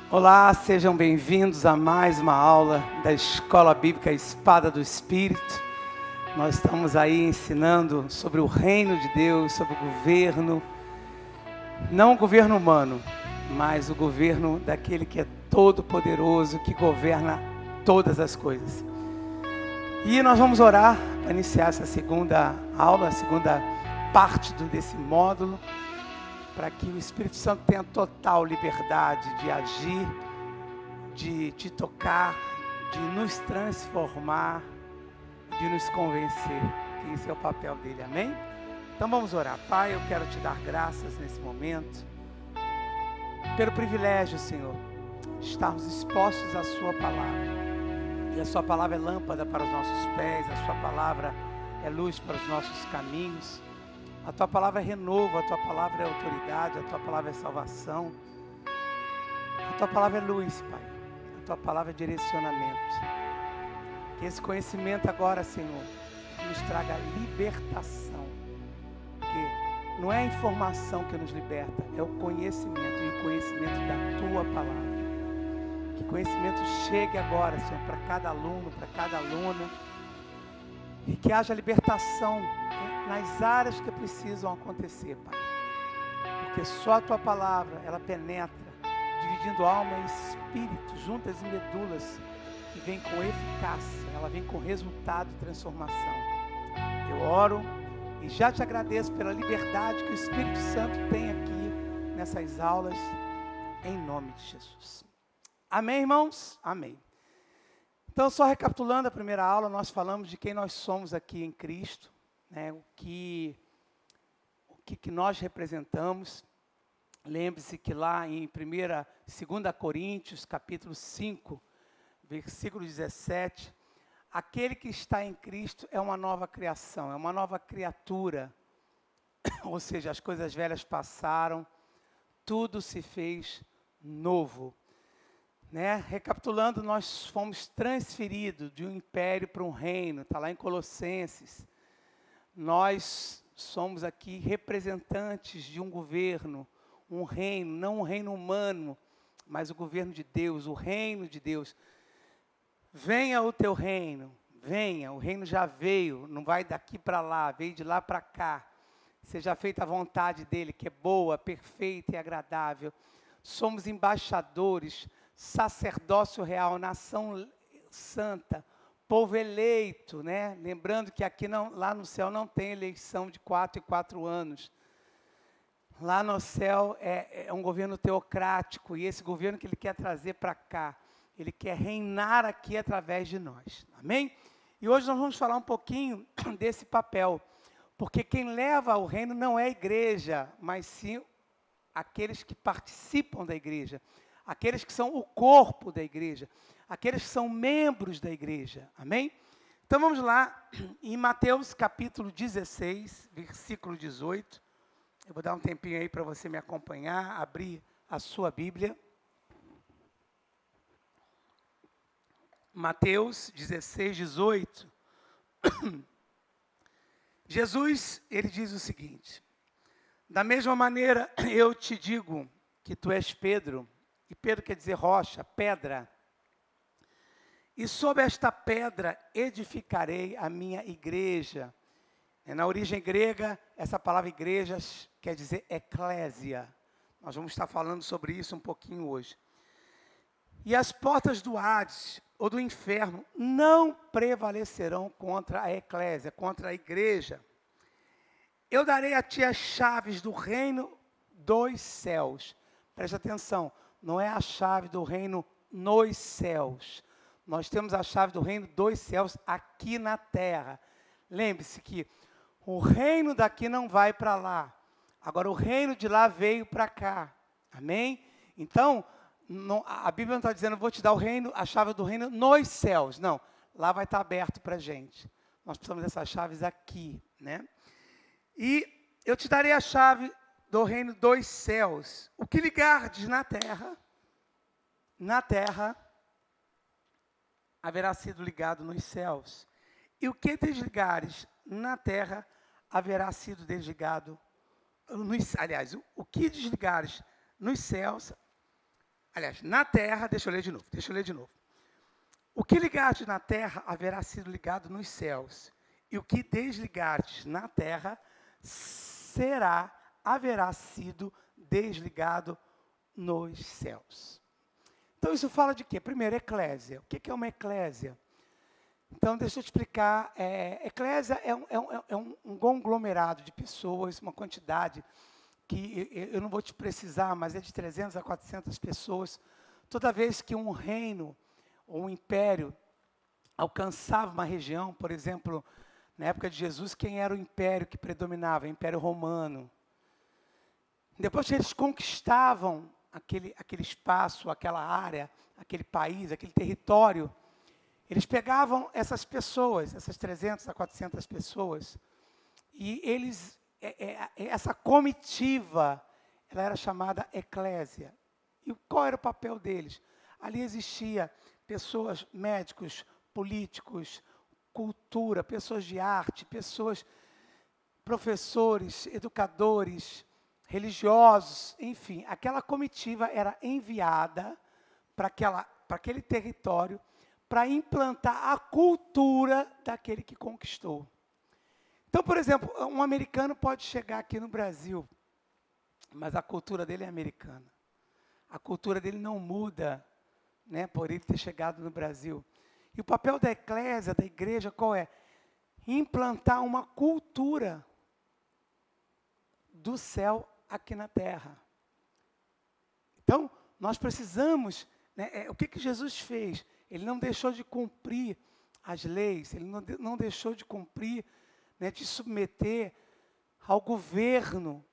Olá, sejam bem-vindos a mais uma aula da Escola Bíblica Espada do Espírito. Nós estamos aí ensinando sobre o reino de Deus, sobre o governo, não o governo humano, mas o governo daquele que é todo-poderoso, que governa todas as coisas. E nós vamos orar para iniciar essa segunda aula, a segunda parte desse módulo, para que o Espírito Santo tenha total liberdade de agir, de te tocar, de nos transformar, de nos convencer, que esse é o papel dele, amém? Então vamos orar. Pai, eu quero te dar graças nesse momento, pelo privilégio, Senhor, de estarmos expostos à sua palavra. E a sua palavra é lâmpada para os nossos pés, a sua palavra é luz para os nossos caminhos. A tua palavra é renovo, a tua palavra é autoridade, a tua palavra é salvação. A tua palavra é luz, Pai. A tua palavra é direcionamento. Que esse conhecimento agora, Senhor, nos traga libertação. Porque não é a informação que nos liberta, é o conhecimento e o conhecimento da tua palavra. Que conhecimento chegue agora, Senhor, para cada aluno, para cada aluna. E que haja libertação nas áreas que precisam acontecer, Pai. Porque só a tua palavra, ela penetra, dividindo alma e espírito, juntas e medulas, e vem com eficácia, ela vem com resultado e transformação. Eu oro e já te agradeço pela liberdade que o Espírito Santo tem aqui nessas aulas, em nome de Jesus. Amém, irmãos? Amém. Então, só recapitulando a primeira aula, nós falamos de quem nós somos aqui em Cristo, né? O que nós representamos. Lembre-se que lá em 2 Coríntios, capítulo 5, versículo 17, aquele que está em Cristo é uma nova criação, é uma nova criatura. Ou seja, as coisas velhas passaram, tudo se fez novo. Né? Recapitulando, nós fomos transferidos de um império para um reino, está lá em Colossenses. Nós somos aqui representantes de um governo, um reino, não um reino humano, mas o governo de Deus, o reino de Deus. Venha o teu reino, venha, o reino já veio, não vai daqui para lá, veio de lá para cá. Seja feita a vontade dele, que é boa, perfeita e agradável. Somos embaixadores, sacerdócio real, nação santa, povo eleito, né? Lembrando que aqui lá no céu não tem eleição de 4 em 4 anos. Lá no céu é um governo teocrático, e esse governo que ele quer trazer para cá, ele quer reinar aqui através de nós, amém? E hoje nós vamos falar um pouquinho desse papel, porque quem leva o reino não é a igreja, mas sim aqueles que participam da igreja, aqueles que são o corpo da igreja, aqueles que são membros da igreja, amém? Então vamos lá, em Mateus capítulo 16, versículo 18, eu vou dar um tempinho aí para você me acompanhar, abrir a sua Bíblia. Mateus 16, 18. Jesus, ele diz o seguinte: da mesma maneira eu te digo que tu és Pedro, e Pedro quer dizer rocha, pedra, e sobre esta pedra edificarei a minha igreja. Na origem grega, essa palavra igreja quer dizer eclésia. Nós vamos estar falando sobre isso um pouquinho hoje. E as portas do Hades, ou do inferno, não prevalecerão contra a eclésia, contra a igreja. Eu darei a ti as chaves do reino dos céus. Preste atenção, não é a chave do reino nos céus. Nós temos a chave do reino dos céus aqui na terra. Lembre-se que o reino daqui não vai para lá. Agora, o reino de lá veio para cá. Amém? Então, a Bíblia não está dizendo, vou te dar a chave do reino nos céus. Não, lá vai estar aberto para a gente. Nós precisamos dessas chaves aqui, né? E eu te darei a chave do reino dos céus. O que ligardes na terra, haverá sido ligado nos céus. E o que desligares na terra, haverá sido desligado, o que desligares nos céus, Aliás, na terra, deixa eu ler de novo. O que ligardes na terra haverá sido ligado nos céus, e o que desligardes na terra haverá sido desligado nos céus. Então isso fala de quê? Primeiro, eclésia. O que é uma eclésia? Então, deixa eu te explicar. Eclésia é um conglomerado de pessoas, uma quantidade que eu não vou te precisar, mas é de 300 a 400 pessoas. Toda vez que um reino ou um império alcançava uma região, por exemplo, na época de Jesus, quem era o império que predominava? O Império Romano. Depois que eles conquistavam aquele espaço, aquela área, aquele país, aquele território, eles pegavam essas pessoas, essas 300 a 400 pessoas, e essa comitiva, ela era chamada eclésia. E qual era o papel deles? Ali existia pessoas, médicos, políticos, cultura, pessoas de arte, professores, educadores, religiosos, enfim. Aquela comitiva era enviada para aquele território para implantar a cultura daquele que conquistou. Então, por exemplo, um americano pode chegar aqui no Brasil, mas a cultura dele é americana. A cultura dele não muda, né, por ele ter chegado no Brasil. E o papel da eclésia, da igreja, qual é? Implantar uma cultura do céu aqui na terra. Então, nós precisamos, né, o que Jesus fez? Ele não deixou de cumprir as leis, ele não deixou de cumprir, né, de submeter ao governo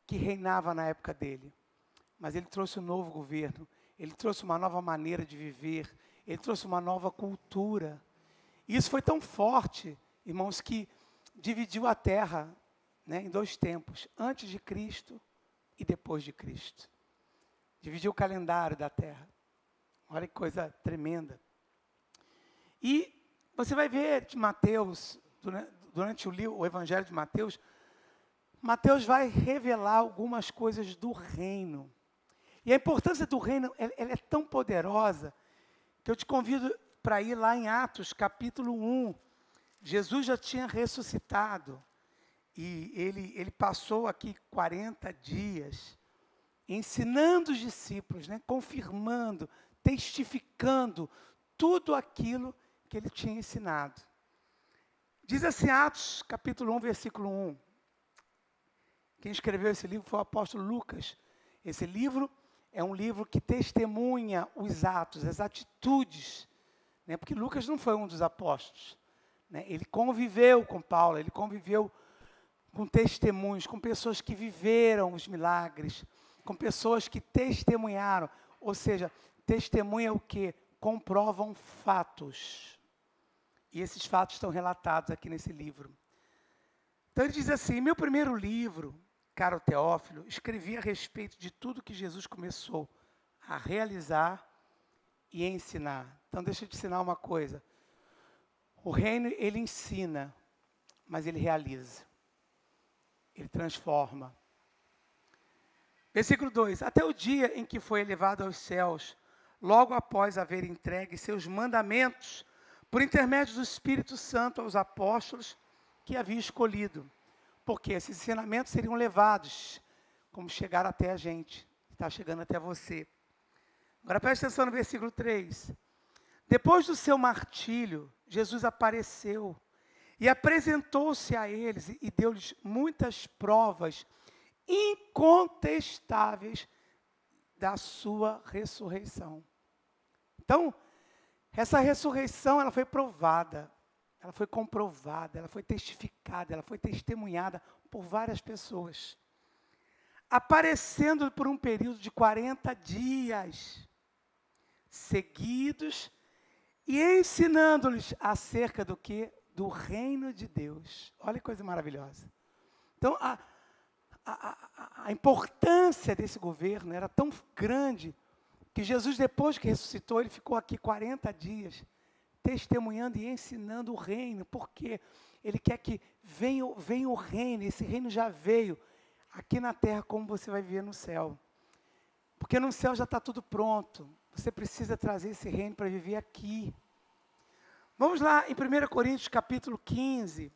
que reinava na época dele. Mas ele trouxe um novo governo, ele trouxe uma nova maneira de viver, ele trouxe uma nova cultura. E isso foi tão forte, irmãos, que dividiu a terra, né, em dois tempos, antes de Cristo e depois de Cristo. Dividiu o calendário da terra. Olha que coisa tremenda. E você vai ver de Mateus, durante o Evangelho de Mateus, Mateus vai revelar algumas coisas do reino. E a importância do reino, ela é tão poderosa, que eu te convido para ir lá em Atos, capítulo 1. Jesus já tinha ressuscitado, e ele passou aqui 40 dias, ensinando os discípulos, né, confirmando, testificando tudo aquilo que ele tinha ensinado. Diz assim, Atos, capítulo 1, versículo 1. Quem escreveu esse livro foi o apóstolo Lucas. Esse livro é um livro que testemunha os atos, as atitudes, né? Porque Lucas não foi um dos apóstolos, né? Ele conviveu com Paulo, ele conviveu com testemunhos, com pessoas que viveram os milagres, com pessoas que testemunharam, ou seja, testemunha o quê? Comprovam fatos. E esses fatos estão relatados aqui nesse livro. Então ele diz assim, meu primeiro livro, caro Teófilo, escrevi a respeito de tudo que Jesus começou a realizar e ensinar. Então deixa eu te ensinar uma coisa. O reino, ele ensina, mas ele realiza. Ele transforma. Versículo 2. Até o dia em que foi elevado aos céus, logo após haver entregue seus mandamentos, por intermédio do Espírito Santo aos apóstolos que havia escolhido. Porque esses ensinamentos seriam levados, como chegaram até a gente, está chegando até você. Agora preste atenção no versículo 3. Depois do seu martírio, Jesus apareceu e apresentou-se a eles e deu-lhes muitas provas incontestáveis da sua ressurreição. Então, essa ressurreição, ela foi provada, ela foi comprovada, ela foi testificada, ela foi testemunhada por várias pessoas. Aparecendo por um período de 40 dias seguidos e ensinando-lhes acerca do quê? Do reino de Deus. Olha que coisa maravilhosa. Então, a importância desse governo era tão grande que Jesus, depois que ressuscitou, ele ficou aqui 40 dias testemunhando e ensinando o reino, porque ele quer que venha o reino, esse reino já veio aqui na terra, como você vai ver no céu. Porque no céu já está tudo pronto. Você precisa trazer esse reino para viver aqui. Vamos lá em 1 Coríntios capítulo 15.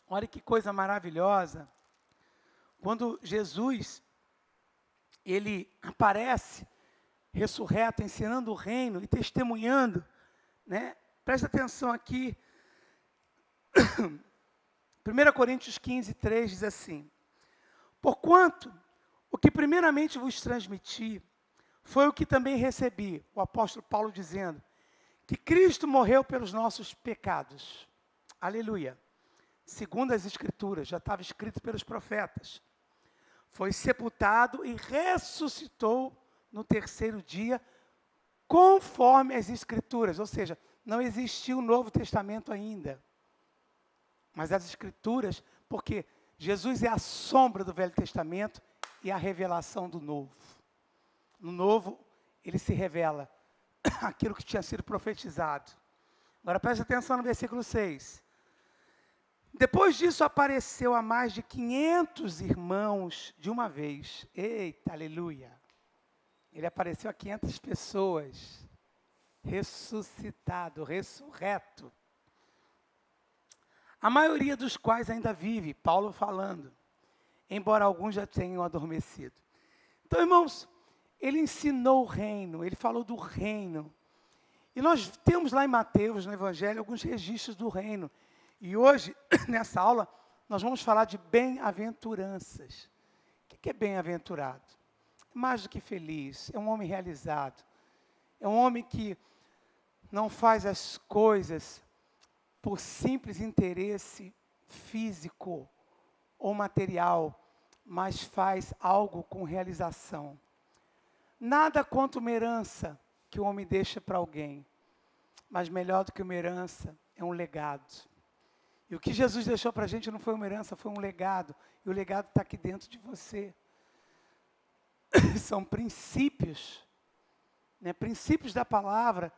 Olha que coisa maravilhosa. Quando Jesus, ele aparece ressurreto, ensinando o reino e testemunhando, né? Presta atenção aqui. 1 Coríntios 15, 3 diz assim: porquanto o que primeiramente vos transmiti foi o que também recebi, o apóstolo Paulo dizendo, que Cristo morreu pelos nossos pecados. Aleluia. Segundo as Escrituras, já estava escrito pelos profetas. Foi sepultado e ressuscitou no terceiro dia, conforme as Escrituras. Ou seja, não existia o Novo Testamento ainda. Mas as Escrituras, porque Jesus é a sombra do Velho Testamento e a revelação do Novo. No Novo, ele se revela aquilo que tinha sido profetizado. Agora preste atenção no versículo 6. Depois disso apareceu a mais de 500 irmãos de uma vez. Eita, aleluia. Ele apareceu a 500 pessoas. Ressuscitado, ressurreto. A maioria dos quais ainda vive, Paulo falando. Embora alguns já tenham adormecido. Então, irmãos, ele ensinou o reino, ele falou do reino. E nós temos lá em Mateus, no Evangelho, alguns registros do reino. E hoje, nessa aula, nós vamos falar de bem-aventuranças. O que é bem-aventurado? Mais do que feliz, é um homem realizado. É um homem que não faz as coisas por simples interesse físico ou material, mas faz algo com realização. Nada contra uma herança que o homem deixa para alguém, mas melhor do que uma herança é um legado. E o que Jesus deixou para a gente não foi uma herança, foi um legado. E o legado está aqui dentro de você. São princípios, né? Princípios da palavra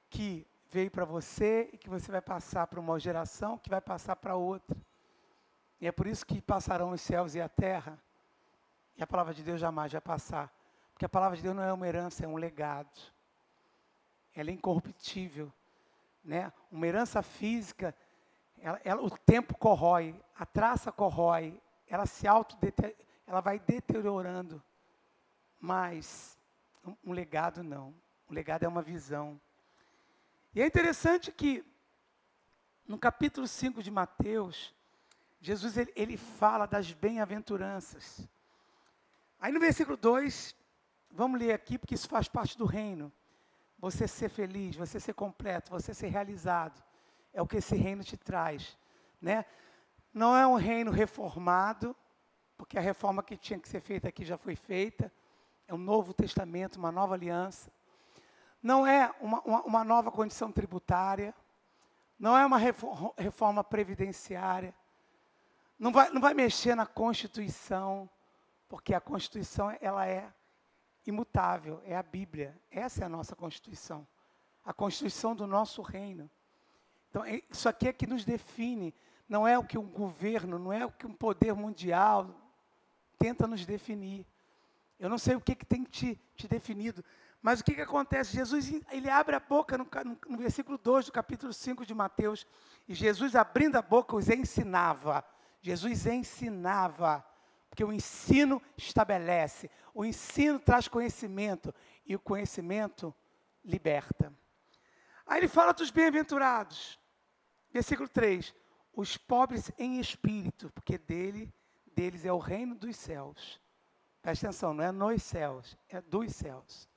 que veio para você e que você vai passar para uma geração, que vai passar para outra. E é por isso que passarão os céus e a terra. E a palavra de Deus jamais vai passar. Porque a palavra de Deus não é uma herança, é um legado. Ela é incorruptível, né? Uma herança física, o tempo corrói, a traça corrói, ela vai deteriorando. Mas um legado não. Um legado é uma visão. E é interessante que no capítulo 5 de Mateus, Jesus ele fala das bem-aventuranças. Aí no versículo 2, vamos ler aqui, porque isso faz parte do reino. Você ser feliz, você ser completo, você ser realizado. É o que esse reino te traz, né? Não é um reino reformado, porque a reforma que tinha que ser feita aqui já foi feita. É um novo testamento, uma nova aliança. Não é uma nova condição tributária. Não é uma reforma previdenciária. Não vai mexer na Constituição, porque a Constituição ela é imutável, é a Bíblia. Essa é a nossa Constituição. A Constituição do nosso reino. Então, isso aqui é que nos define. Não é o que um governo, não é o que um poder mundial tenta nos definir. Eu não sei o que tem te definido. Mas o que acontece? Jesus, ele abre a boca no versículo 2 do capítulo 5 de Mateus. E Jesus, abrindo a boca, os ensinava. Jesus ensinava. Porque o ensino estabelece. O ensino traz conhecimento. E o conhecimento liberta. Aí ele fala dos bem-aventurados. Versículo 3. Os pobres em espírito. Porque deles é o reino dos céus. Presta atenção, não é nos céus, é dos céus.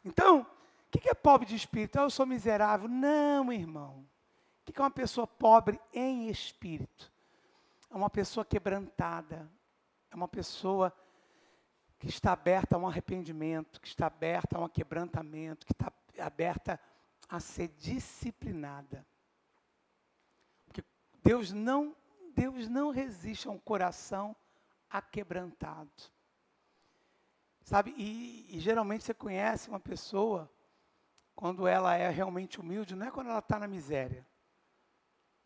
Então, o que é pobre de espírito? Eu sou miserável. Não, irmão. O que é uma pessoa pobre em espírito? É uma pessoa quebrantada. É uma pessoa que está aberta a um arrependimento, que está aberta a um quebrantamento, que está aberta a ser disciplinada. Porque Deus não resiste a um coração aquebrantado. Sabe, e geralmente você conhece uma pessoa, quando ela é realmente humilde, não é quando ela está na miséria.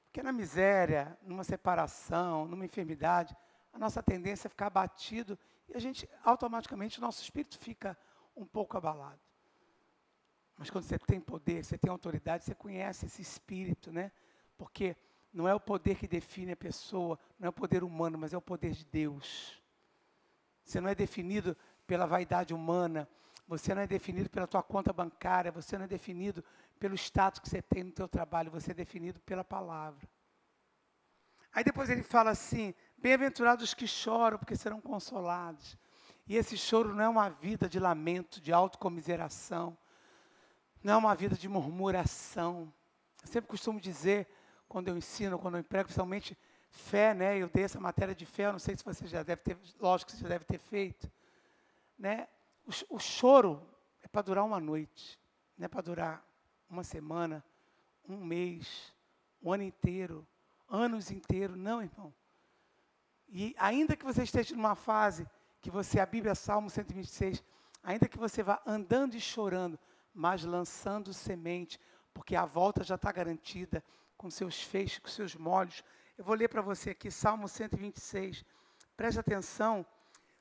Porque na miséria, numa separação, numa enfermidade, a nossa tendência é ficar abatido e a gente, automaticamente, o nosso espírito fica um pouco abalado. Mas quando você tem poder, você tem autoridade, você conhece esse espírito, né? Porque não é o poder que define a pessoa, não é o poder humano, mas é o poder de Deus. Você não é definido pela vaidade humana, você não é definido pela tua conta bancária, você não é definido pelo status que você tem no teu trabalho, você é definido pela palavra. Aí depois ele fala assim, bem-aventurados os que choram, porque serão consolados. E esse choro não é uma vida de lamento, de autocomiseração, não é uma vida de murmuração. Eu sempre costumo dizer, quando eu ensino, quando eu emprego, principalmente fé, né? Eu dei essa matéria de fé, eu não sei se você já deve ter, lógico que você já deve ter feito. Né? O choro é para durar uma noite, não é para durar uma semana, um mês, um ano inteiro, anos inteiros, não, irmão. E ainda que você esteja numa fase, que você, a Bíblia, Salmo 126, ainda que você vá andando e chorando, mas lançando semente, porque a volta já está garantida, com seus feixes, com seus molhos. Eu vou ler para você aqui, Salmo 126, preste atenção,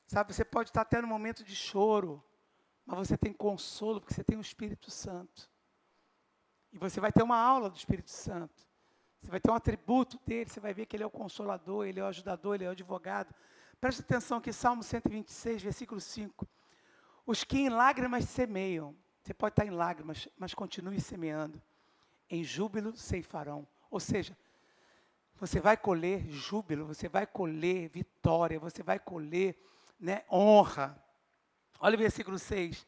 sabe, você pode estar até no momento de choro, mas você tem consolo, porque você tem o Espírito Santo. E você vai ter uma aula do Espírito Santo. Você vai ter um atributo dele, você vai ver que ele é o consolador, ele é o ajudador, ele é o advogado. Preste atenção aqui, Salmo 126, versículo 5. Os que em lágrimas semeiam, você pode estar em lágrimas, mas continue semeando. Em júbilo ceifarão. Ou seja, você vai colher júbilo, você vai colher vitória, você vai colher, né, honra. Olha o versículo 6.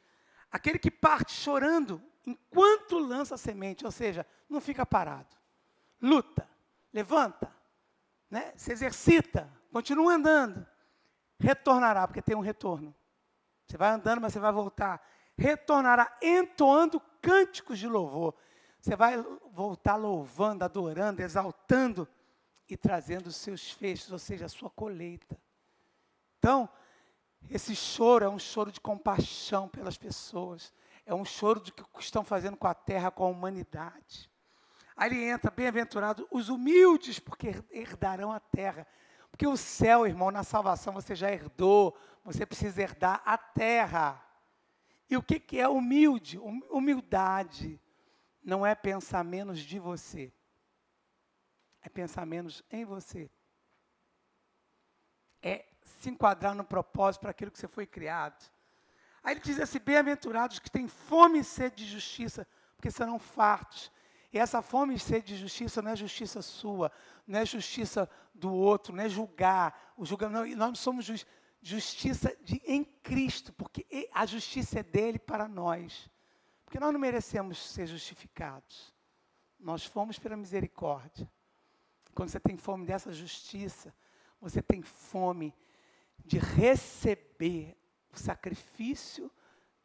Aquele que parte chorando enquanto lança a semente, ou seja, não fica parado. Luta, levanta, né, se exercita, continua andando. Retornará, porque tem um retorno. Você vai andando, mas você vai voltar. Retornará entoando cânticos de louvor. Você vai voltar louvando, adorando, exaltando e trazendo os seus feixes, ou seja, a sua colheita. Então, esse choro é um choro de compaixão pelas pessoas. É um choro do que estão fazendo com a terra, com a humanidade. Aí ele entra, bem-aventurado os humildes, porque herdarão a terra. Porque o céu, irmão, na salvação você já herdou, você precisa herdar a terra. E o que é humilde? Humildade não é pensar menos de você, é pensar menos em você. É se enquadrar no propósito para aquilo que você foi criado. Aí ele diz assim, bem-aventurados que têm fome e sede de justiça, porque serão fartos. E essa fome e sede de justiça não é justiça sua, não é justiça do outro, não é julgar. Nós não somos justiça em Cristo, porque a justiça é dele para nós. Porque nós não merecemos ser justificados. Nós fomos pela misericórdia. Quando você tem fome dessa justiça, você tem fome de receber o sacrifício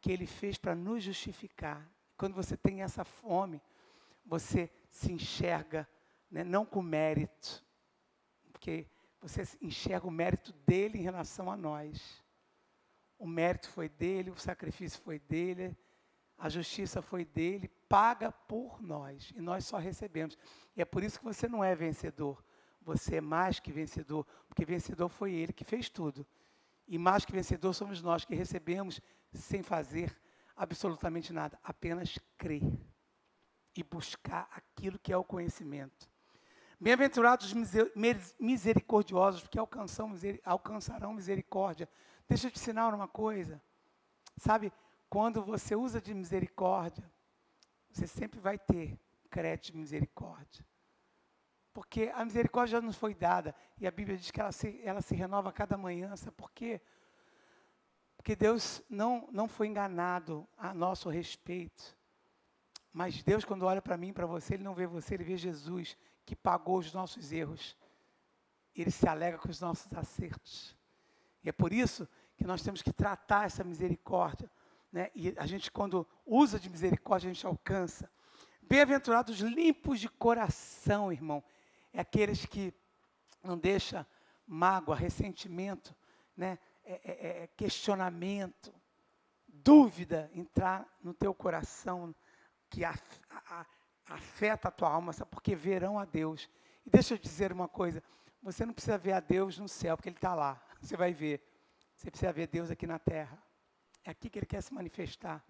que ele fez para nos justificar. Quando você tem essa fome, você se enxerga, né, não com mérito, porque você enxerga o mérito dele em relação a nós. O mérito foi dele, o sacrifício foi dele, a justiça foi dele, paga por nós, e nós só recebemos. E é por isso que você não é vencedor, você é mais que vencedor, porque vencedor foi ele que fez tudo. E mais que vencedor somos nós que recebemos sem fazer absolutamente nada, apenas crer e buscar aquilo que é o conhecimento. Bem-aventurados os misericordiosos, porque alcançarão misericórdia. Deixa eu te ensinar uma coisa. Sabe, quando você usa de misericórdia, você sempre vai ter crédito de misericórdia. Porque a misericórdia já nos foi dada, e a Bíblia diz que ela se renova a cada manhã. Sabe por quê? Porque Deus não foi enganado a nosso respeito. Mas Deus, quando olha para mim e para você, Ele não vê você, Ele vê Jesus, que pagou os nossos erros. Ele se alegra com os nossos acertos. E é por isso que nós temos que tratar essa misericórdia, né? E a gente, quando usa de misericórdia, a gente alcança. Bem-aventurados limpos de coração, irmão. É aqueles que não deixam mágoa, ressentimento, né? Questionamento, dúvida entrar no teu coração, que afeta a tua alma, sabe? Porque verão a Deus. E deixa eu dizer uma coisa, Você não precisa ver a Deus no céu, porque Ele está lá. Você vai ver. Você precisa ver Deus aqui na terra. É aqui que Ele quer se manifestar.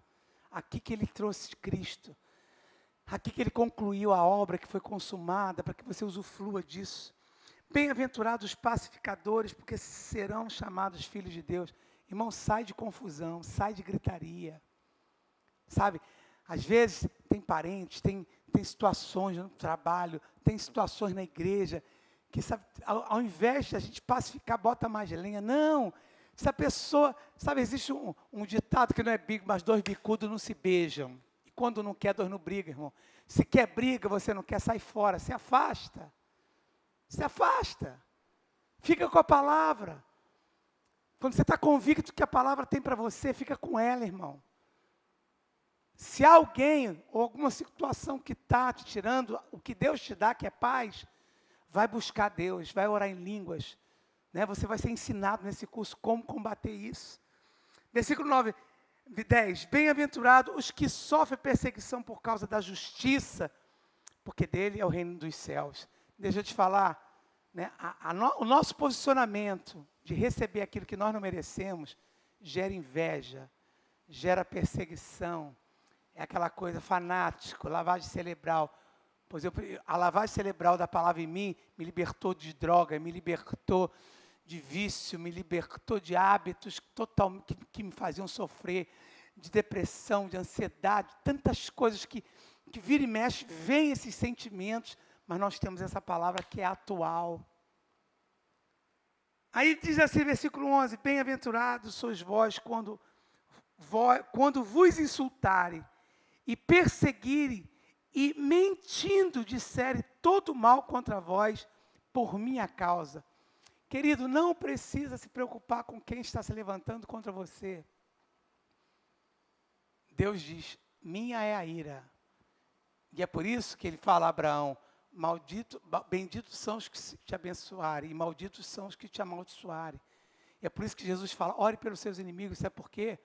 Aqui que Ele trouxe Cristo. Aqui que Ele concluiu a obra que foi consumada, para que você usufrua disso. Bem-aventurados os pacificadores, porque serão chamados filhos de Deus. Irmão, sai de confusão, sai de gritaria. Sabe, às vezes tem parentes, tem situações no trabalho, tem situações na igreja, que sabe, ao invés de a gente pacificar, bota mais lenha. Não, se a pessoa, sabe, existe um ditado que não é bico, mas dois bicudos não se beijam. E quando não quer, dois não brigam, irmão. Se quer briga, você não quer, sai fora, se afasta. Se afasta. Fica com a palavra. Quando você está convicto que a palavra tem para você, fica com ela, irmão. Se há alguém ou alguma situação que está te tirando o que Deus te dá, que é paz, vai buscar Deus, vai orar em línguas. Né? Você vai ser ensinado nesse curso como combater isso. Versículo 9, 10. Bem-aventurados os que sofrem perseguição por causa da justiça, porque dele é o reino dos céus. Deixa eu te falar, né? O nosso posicionamento de receber aquilo que nós não merecemos, gera inveja, gera perseguição. É aquela coisa fanático, lavagem cerebral. Pois a lavagem cerebral da palavra em mim me libertou de droga, me libertou de vício, me libertou de hábitos que me faziam sofrer, de depressão, de ansiedade, tantas coisas que vira e mexe, vem esses sentimentos, mas nós temos essa palavra que é atual. Aí diz assim, versículo 11, bem-aventurados sois vós quando vos insultarem e perseguirem e mentindo disserem todo mal contra vós por minha causa. Querido, não precisa se preocupar com quem está se levantando contra você. Deus diz, minha é a ira. E é por isso que ele fala a Abraão, benditos são os que te abençoarem e malditos são os que te amaldiçoarem. E é por isso que Jesus fala, ore pelos seus inimigos, sabe por quê?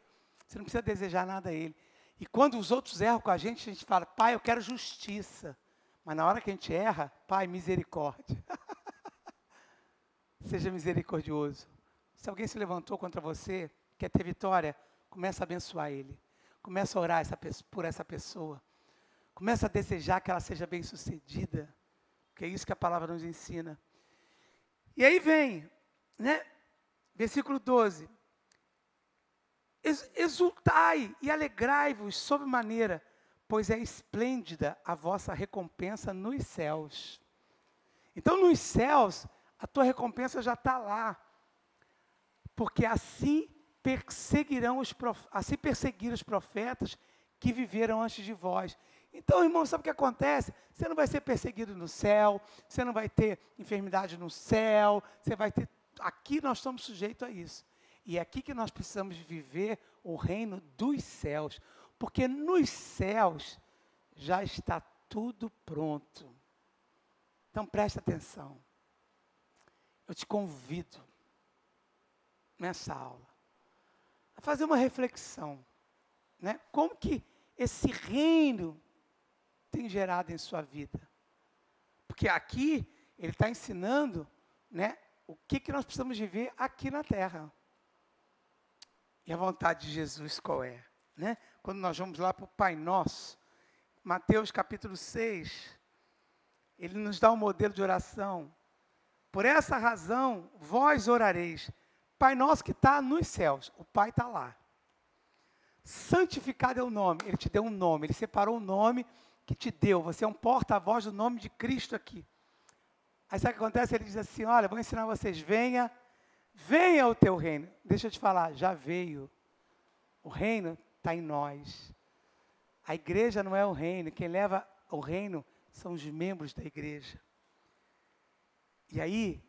Você não precisa desejar nada a ele. E quando os outros erram com a gente fala, pai, eu quero justiça. Mas na hora que a gente erra, pai, misericórdia. Seja misericordioso. Se alguém se levantou contra você, quer ter vitória, começa a abençoar ele. Começa a orar por essa pessoa. Começa a desejar que ela seja bem-sucedida. Porque é isso que a palavra nos ensina. E aí vem, né? Versículo 12. Exultai e alegrai-vos sobremaneira, pois é esplêndida a vossa recompensa nos céus. Então, nos céus, a tua recompensa já está lá. Porque assim perseguiram os profetas que viveram antes de vós. Então, irmão, sabe o que acontece? Você não vai ser perseguido no céu, você não vai ter enfermidade no céu, você vai ter... Aqui nós estamos sujeitos a isso. E é aqui que nós precisamos viver o reino dos céus. Porque nos céus já está tudo pronto. Então, presta atenção. Eu te convido, nessa aula, a fazer uma reflexão. Né? Como que esse reino tem gerado em sua vida? Porque aqui, ele está ensinando, né, o que nós precisamos viver aqui na terra. E a vontade de Jesus qual é? Né? Quando nós vamos lá para o Pai Nosso, Mateus capítulo 6, ele nos dá um modelo de oração. Por essa razão, vós orareis. Pai Nosso que está nos céus, o Pai está lá. Santificado é o nome, ele te deu um nome, ele separou o nome que te deu. Você é um porta-voz do nome de Cristo aqui. Aí sabe o que acontece? Ele diz assim, olha, vou ensinar vocês, venha o teu reino. Deixa eu te falar, já veio. O reino está em nós. A igreja não é o reino, quem leva o reino são os membros da igreja. E aí,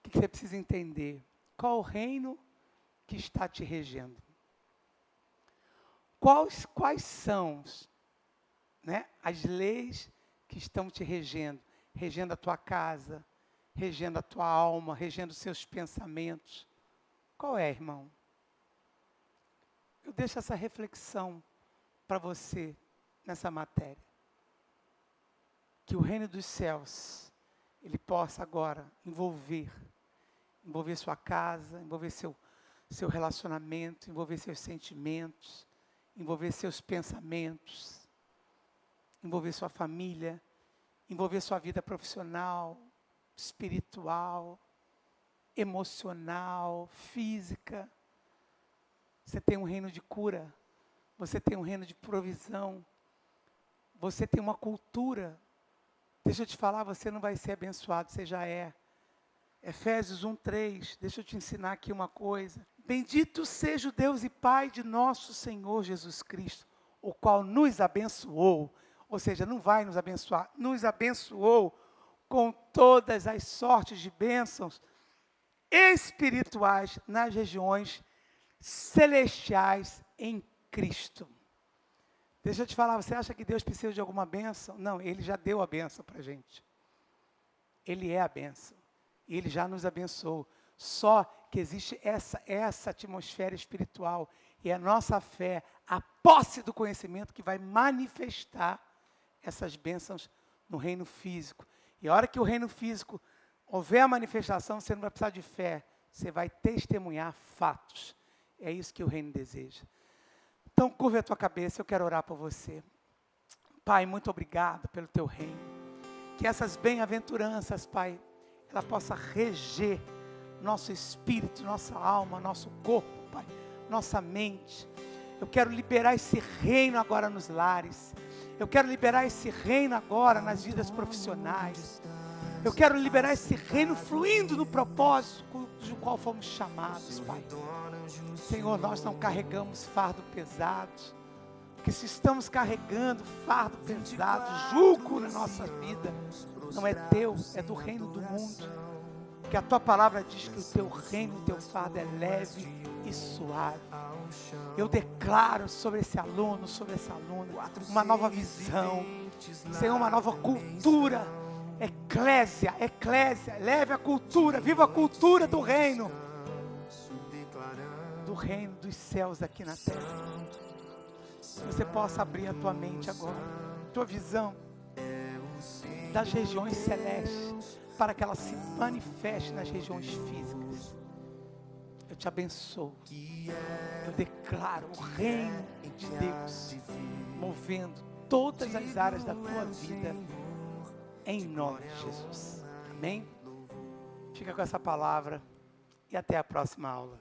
o que você precisa entender? Qual o reino que está te regendo? Quais são, né, as leis que estão te regendo? Regendo a tua casa, regendo a tua alma, regendo os seus pensamentos. Qual é, irmão? Eu deixo essa reflexão para você nessa matéria. Que o reino dos céus Ele possa agora envolver sua casa, envolver seu relacionamento, envolver seus sentimentos, envolver seus pensamentos, envolver sua família, envolver sua vida profissional, espiritual, emocional, física. Você tem um reino de cura, você tem um reino de provisão, você tem uma cultura. Deixa eu te falar, você não vai ser abençoado, você já é. Efésios 1:3, deixa eu te ensinar aqui uma coisa. Bendito seja o Deus e Pai de nosso Senhor Jesus Cristo, o qual nos abençoou, ou seja, não vai nos abençoar, nos abençoou com todas as sortes de bênçãos espirituais nas regiões celestiais em Cristo. Deixa eu te falar, você acha que Deus precisa de alguma bênção? Não, Ele já deu a bênção para a gente. Ele é a bênção. E Ele já nos abençoou. Só que existe essa atmosfera espiritual. E é a nossa fé, a posse do conhecimento que vai manifestar essas bênçãos no reino físico. E a hora que o reino físico houver a manifestação, você não vai precisar de fé. Você vai testemunhar fatos. É isso que o reino deseja. Então, curva a tua cabeça, eu quero orar por você. Pai, muito obrigado pelo teu reino. Que essas bem-aventuranças, Pai, ela possa reger nosso espírito, nossa alma, nosso corpo, Pai, nossa mente. Eu quero liberar esse reino agora nos lares. Eu quero liberar esse reino agora nas vidas profissionais. Eu quero liberar esse reino fluindo no propósito do qual fomos chamados, Pai. Senhor, nós não carregamos fardo pesado. Porque se estamos carregando fardo pesado, jugo na nossa vida, não é teu, é do reino do mundo. Porque a tua palavra diz que o teu reino, o teu fardo é leve e suave. Eu declaro sobre esse aluno, sobre essa aluna, uma nova visão, Senhor, uma nova cultura. Eclésia, leve a cultura, viva a cultura do reino dos céus aqui na terra. Que você possa abrir a tua mente agora, tua visão das regiões celestes, para que ela se manifeste nas regiões físicas. Eu te abençoo, eu declaro o reino de Deus movendo todas as áreas da tua vida, em nome de Jesus. Amém? Fica com essa palavra e até a próxima aula.